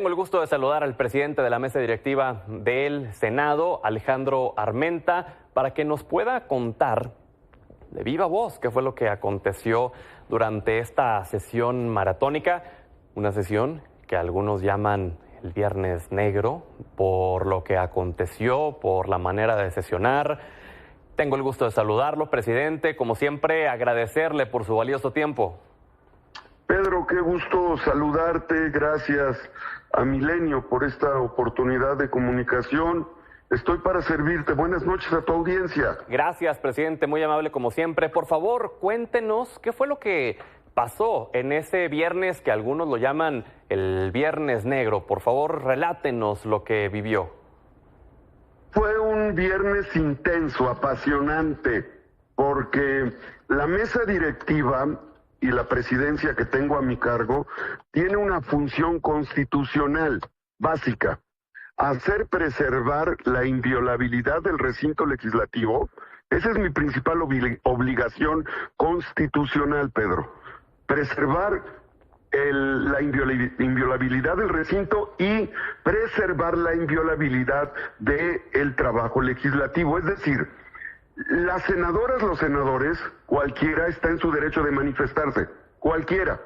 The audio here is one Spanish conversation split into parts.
Tengo el gusto de saludar al presidente de la mesa directiva del Senado, Alejandro Armenta, para que nos pueda contar de viva voz qué fue lo que aconteció durante esta sesión maratónica, una sesión que algunos llaman el Viernes Negro, por lo que aconteció, por la manera de sesionar. Tengo el gusto de saludarlo, presidente, como siempre, agradecerle por su valioso tiempo. Pedro, qué gusto saludarte, gracias a Milenio por esta oportunidad de comunicación. Estoy para servirte. Buenas noches a tu audiencia. Gracias, presidente, muy amable como siempre. Por favor, cuéntenos qué fue lo que pasó en ese viernes que algunos lo llaman el Viernes Negro. Por favor, relátenos lo que vivió. Fue un viernes intenso, apasionante, porque la mesa directiva y la presidencia que tengo a mi cargo tiene una función constitucional básica: preservar la inviolabilidad del recinto legislativo. Esa es mi principal obligación constitucional, Pedro. Preservar la inviolabilidad del recinto y preservar la inviolabilidad del trabajo legislativo. Es decir, las senadoras, los senadores, cualquiera está en su derecho de manifestarse, cualquiera.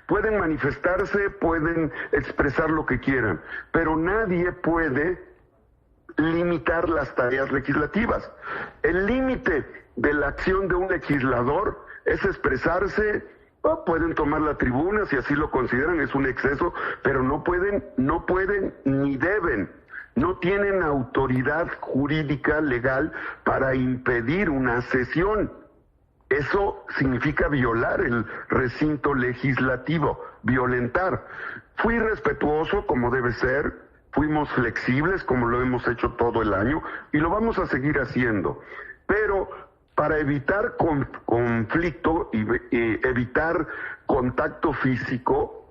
Pueden manifestarse, pueden expresar lo que quieran, pero nadie puede limitar las tareas legislativas. El límite de la acción de un legislador es expresarse. Pueden tomar la tribuna si así lo consideran, es un exceso, pero no pueden ni deben. No tienen autoridad jurídica legal para impedir una sesión. Eso significa violar el recinto legislativo, violentar. Fui respetuoso como debe ser, fuimos flexibles como lo hemos hecho todo el año y lo vamos a seguir haciendo. Pero para evitar conflicto y evitar contacto físico,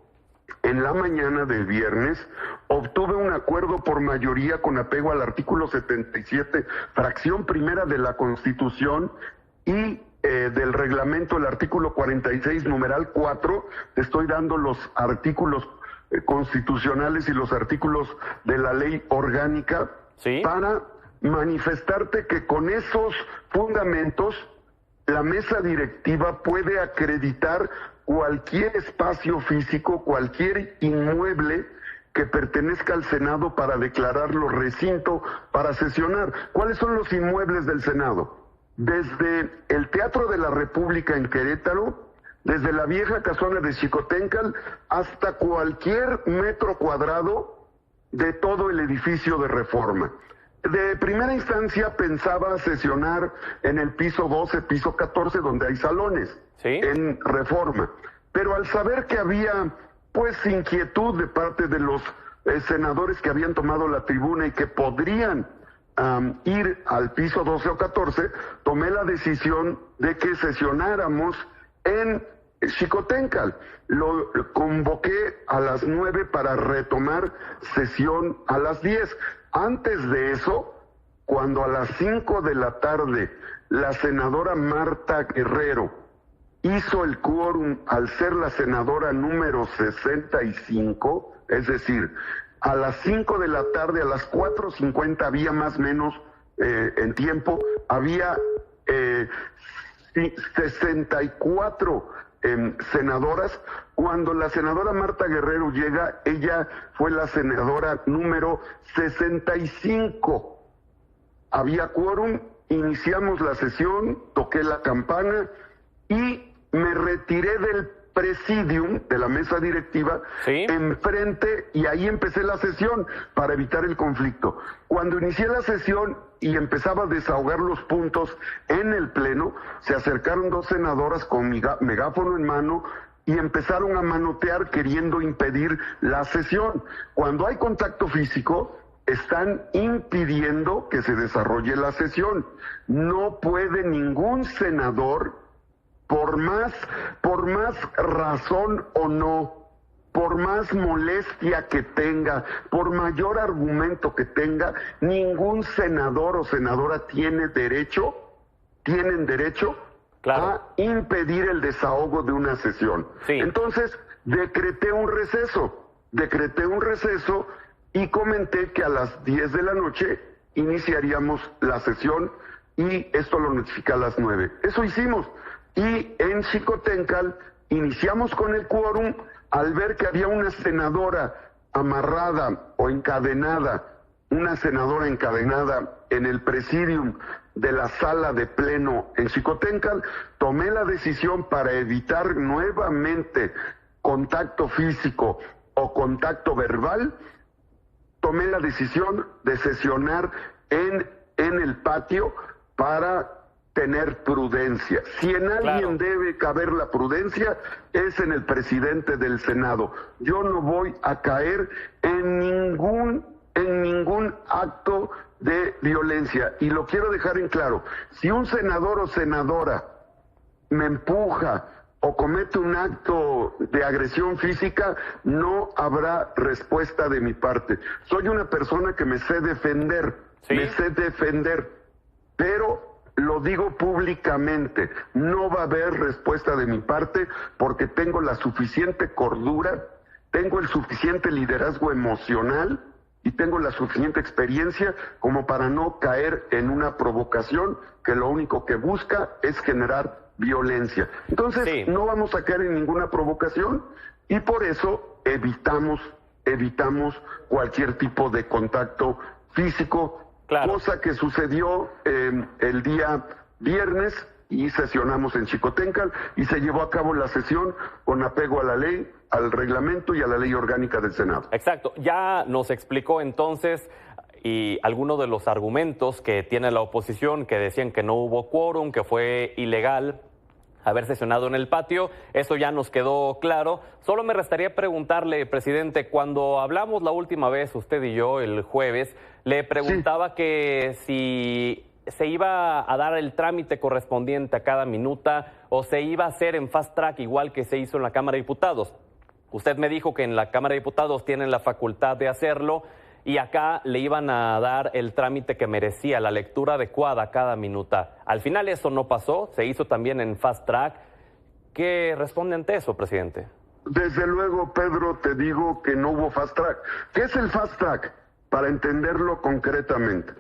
en la mañana del viernes obtuve un acuerdo por mayoría con apego al artículo 77, fracción primera de la Constitución y del reglamento, el artículo 46, numeral 4. Te estoy dando los artículos constitucionales y los artículos de la ley orgánica. ¿Sí? Para manifestarte que con esos fundamentos la mesa directiva puede acreditar cualquier espacio físico, cualquier inmueble que pertenezca al Senado para declararlo recinto para sesionar. ¿Cuáles son los inmuebles del Senado? Desde el Teatro de la República en Querétaro, desde la vieja casona de Xicoténcal, hasta cualquier metro cuadrado de todo el edificio de Reforma. De primera instancia pensaba sesionar en el piso 12, piso 14, donde hay salones, ¿sí?, en Reforma. Pero al saber que había, pues, inquietud de parte de los senadores que habían tomado la tribuna y que podrían ir al piso 12 o 14, tomé la decisión de que sesionáramos en Xicoténcal. Lo convoqué a las 9 para retomar sesión a las 10. Antes de eso, cuando a las 5 de la tarde la senadora Marta Guerrero hizo el quórum al ser la senadora número 65, es decir, a las 5 de la tarde, a las 4:50 había más o menos en tiempo, había 64 senadoras. Cuando la senadora Marta Guerrero llega, ella fue la senadora número 65. Había quórum, iniciamos la sesión, toqué la campana y me retiré del presidium de la mesa directiva, ¿sí?, enfrente, y ahí empecé la sesión para evitar el conflicto. Cuando inicié la sesión y empezaba a desahogar los puntos en el pleno, se acercaron dos senadoras con megáfono en mano y empezaron a manotear queriendo impedir la sesión. Cuando hay contacto físico, están impidiendo que se desarrolle la sesión. No puede ningún senador, por más razón o no, por más molestia que tenga, por mayor argumento que tenga, ningún senador o senadora tienen derecho a impedir el desahogo de una sesión. Sí. Entonces, decreté un receso decreté un receso y comenté que a las 10 de la noche iniciaríamos la sesión y esto lo notifiqué a las 9. Eso hicimos. Y en Xicoténcatl iniciamos con el quórum al ver que había una senadora amarrada o encadenada, en el presidium de la sala de pleno en Xicoténcatl. Tomé la decisión para evitar nuevamente contacto físico o contacto verbal. Tomé la decisión de sesionar en el patio para tener prudencia. Si en alguien debe caber la prudencia, es en el presidente del Senado. Yo no voy a caer en ningún acto de violencia. Y lo quiero dejar en claro. Si un senador o senadora me empuja o comete un acto de agresión física, no habrá respuesta de mi parte. Soy una persona que me sé defender, pero lo digo públicamente, no va a haber respuesta de mi parte porque tengo la suficiente cordura, tengo el suficiente liderazgo emocional y tengo la suficiente experiencia como para no caer en una provocación que lo único que busca es generar violencia. Entonces, no vamos a caer en ninguna provocación y por eso evitamos cualquier tipo de contacto físico, cosa que sucedió el día viernes y sesionamos en Xicoténcatl y se llevó a cabo la sesión con apego a la ley, al reglamento y a la ley orgánica del Senado. Exacto. Ya nos explicó entonces y algunos de los argumentos que tiene la oposición, que decían que no hubo quórum, que fue ilegal haber sesionado en el patio. Eso ya nos quedó claro. Solo me restaría preguntarle, presidente, cuando hablamos la última vez, usted y yo, el jueves, le preguntaba que si se iba a dar el trámite correspondiente a cada minuta o se iba a hacer en fast track igual que se hizo en la Cámara de Diputados. Usted me dijo que en la Cámara de Diputados tienen la facultad de hacerlo y acá le iban a dar el trámite que merecía, la lectura adecuada a cada minuta. Al final eso no pasó, se hizo también en fast track. ¿Qué responde ante eso, presidente? Desde luego, Pedro, te digo que no hubo fast track. ¿Qué es el fast track? Para entenderlo concretamente.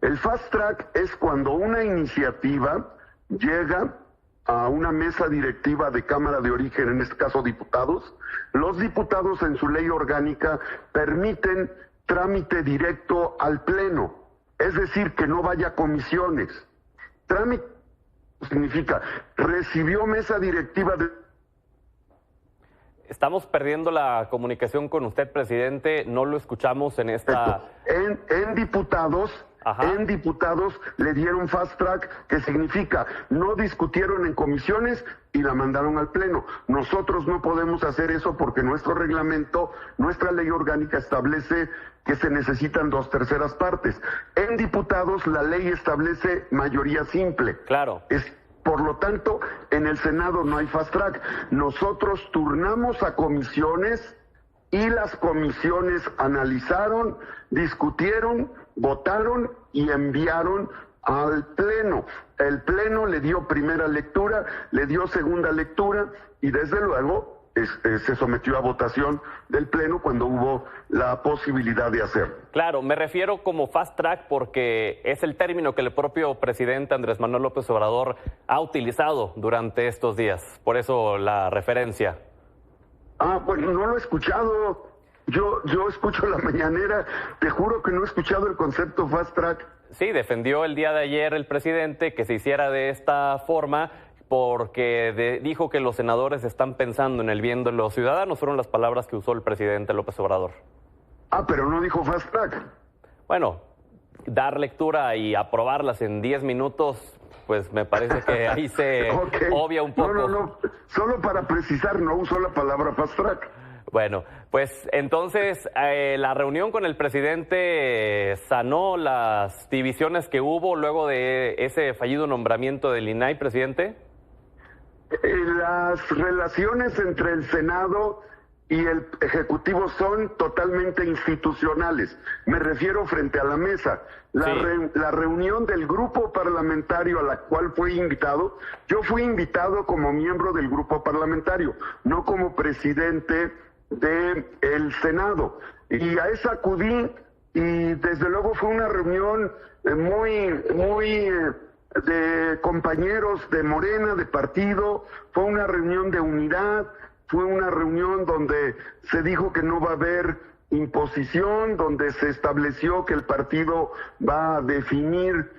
El fast track es cuando una iniciativa llega a una mesa directiva de Cámara de Origen, en este caso diputados. Los diputados en su ley orgánica permiten trámite directo al Pleno, es decir, que no vaya a comisiones. Trámite significa, recibió mesa directiva de... Estamos perdiendo la comunicación con usted, presidente, no lo escuchamos en esta... En diputados... En diputados le dieron fast track, que significa no discutieron en comisiones y la mandaron al Pleno. Nosotros no podemos hacer eso porque nuestro reglamento, nuestra ley orgánica establece que se necesitan 2/3 partes. En diputados la ley establece mayoría simple. Claro. Por lo tanto, en el Senado no hay fast track. Nosotros turnamos a comisiones y las comisiones analizaron, discutieron, votaron y enviaron al Pleno. El Pleno le dio primera lectura, le dio segunda lectura y desde luego se sometió a votación del Pleno cuando hubo la posibilidad de hacerlo. Claro, me refiero como fast track porque es el término que el propio presidente Andrés Manuel López Obrador ha utilizado durante estos días. Por eso la referencia. Bueno, no lo he escuchado. Yo escucho la mañanera, te juro que no he escuchado el concepto fast track. Sí, defendió el día de ayer el presidente que se hiciera de esta forma porque dijo que los senadores están pensando en el bien de los ciudadanos. Fueron las palabras que usó el presidente López Obrador. Pero no dijo fast track. Bueno, dar lectura y aprobarlas en 10 minutos, pues me parece que ahí se obvia un poco. No, solo para precisar, no usó la palabra fast track. Bueno, pues entonces la reunión con el presidente sanó las divisiones que hubo luego de ese fallido nombramiento del INAI, presidente. Las relaciones entre el Senado y el Ejecutivo son totalmente institucionales. Me refiero frente a la mesa. La reunión del grupo parlamentario a la cual fui invitado, yo fui invitado como miembro del grupo parlamentario, no como presidente del Senado. Y a esa acudí y desde luego fue una reunión muy de compañeros de Morena, de partido, fue una reunión de unidad, fue una reunión donde se dijo que no va a haber imposición, donde se estableció que el partido va a definir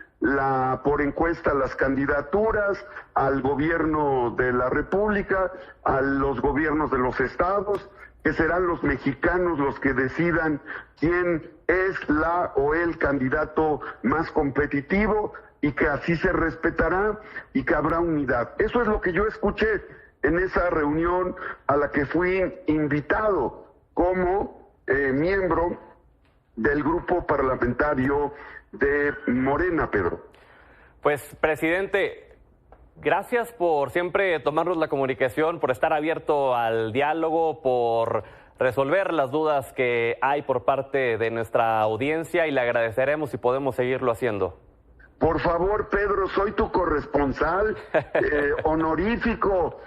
por encuesta las candidaturas al gobierno de la República, a los gobiernos de los estados, que serán los mexicanos los que decidan quién es la o el candidato más competitivo y que así se respetará y que habrá unidad. Eso es lo que yo escuché en esa reunión a la que fui invitado como miembro del grupo parlamentario de Morena, Pedro. Pues, presidente, gracias por siempre tomarnos la comunicación, por estar abierto al diálogo, por resolver las dudas que hay por parte de nuestra audiencia y le agradeceremos si podemos seguirlo haciendo. Por favor, Pedro, soy tu corresponsal honorífico.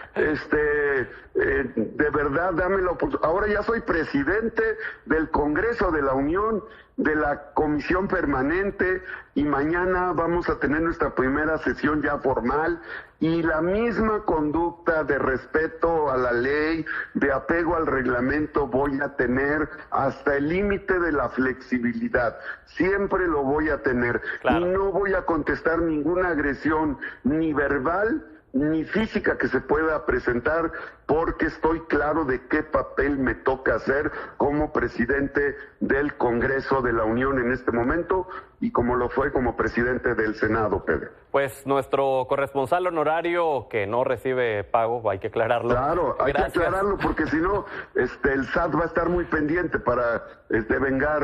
De verdad, dame la oportunidad. Ahora ya soy presidente del Congreso de la Unión, de la Comisión Permanente, y mañana vamos a tener nuestra primera sesión ya formal, y la misma conducta de respeto a la ley, de apego al reglamento voy a tener hasta el límite de la flexibilidad. Siempre lo voy a tener. Claro. Y no voy a contestar ninguna agresión, ni verbal, ni física que se pueda presentar, porque estoy claro de qué papel me toca hacer como presidente del Congreso de la Unión en este momento y como lo fue como presidente del Senado, Pedro. Pues nuestro corresponsal honorario, que no recibe pago, hay que aclararlo. Claro, hay que aclararlo porque si no, el SAT va a estar muy pendiente para vengar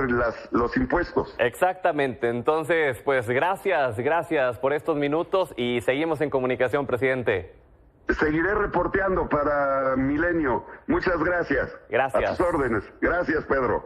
los impuestos. Exactamente, entonces, pues gracias por estos minutos y seguimos en comunicación, presidente. Seguiré reporteando para Milenio. Muchas gracias. Gracias. A tus órdenes. Gracias, Pedro.